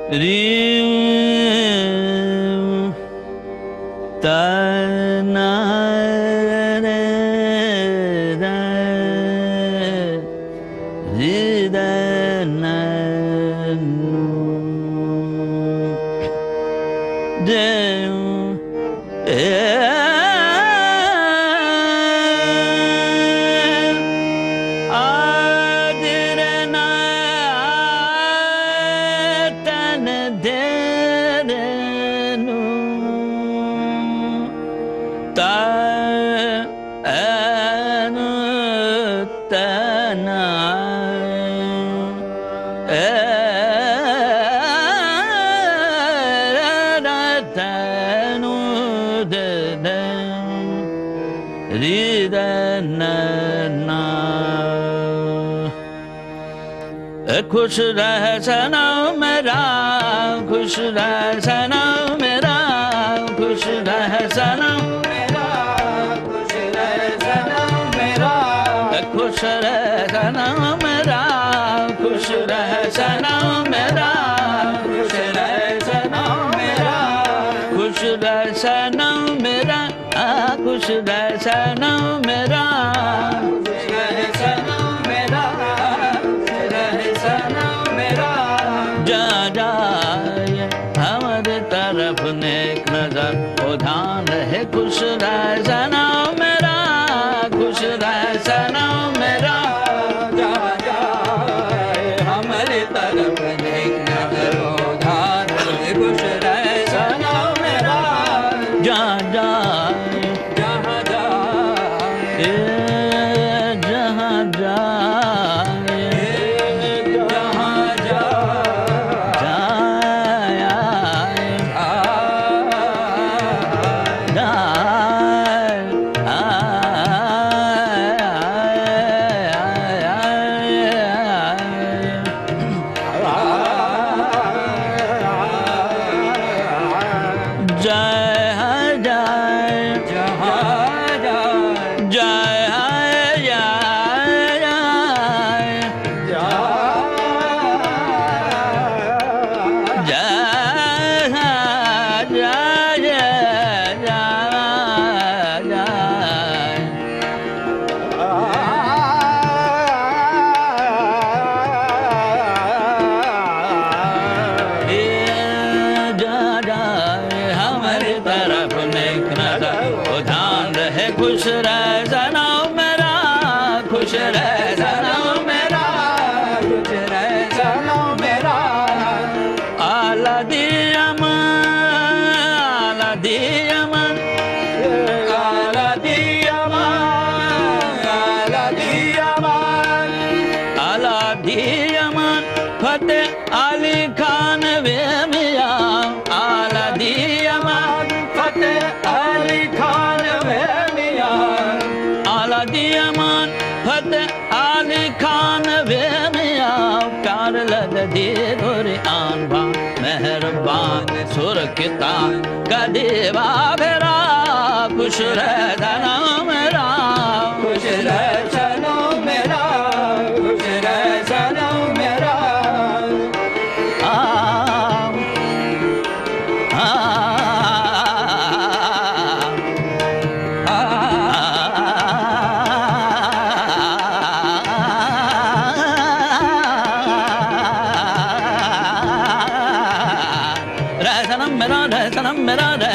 Rim Tana खुश रह सनम मेरा, खुश रह सनम मेरा, खुश रह सनम मेरा, खुश रह सनम मेरा, खुश रह सनम मेरा, खुश रह सनम मेरा, खुश रह सनम मेरा, खुश रह सनम मेरा, खुश रह सनम मेरा, खुश रह सनम मेरा, जा जाए हमारे तरफ नेक नजर, ओ ध्यान रहे खुश रह सनम मेरा, खुश रह सनम मेरा, जा जाए हमारे तरफ नेक नजर, ओ ध्यान रहे खुश रह सनम मेरा, जा जाए जहाँ जाए, जहाँ जाए, खुश रह सनम मेरा, खुश रह सनम मेरा, खुश रह सनम मेरा, आला दियमन, आला दियमन, आला दियमन, आला दियमन, आला दियमन, फतेह अली खान वे मियां, आला दियमन, फतेह अली खान वे दियमन, फतेह अली खान वे मियां, प्यार लग दे गोरे आनबा, मेहरबान सुरखिता का देवा भेरा, खुश रह सनम मेरा, खुश रह सनम मेरा, खुश रह सनम मेरा, सनम मेरा,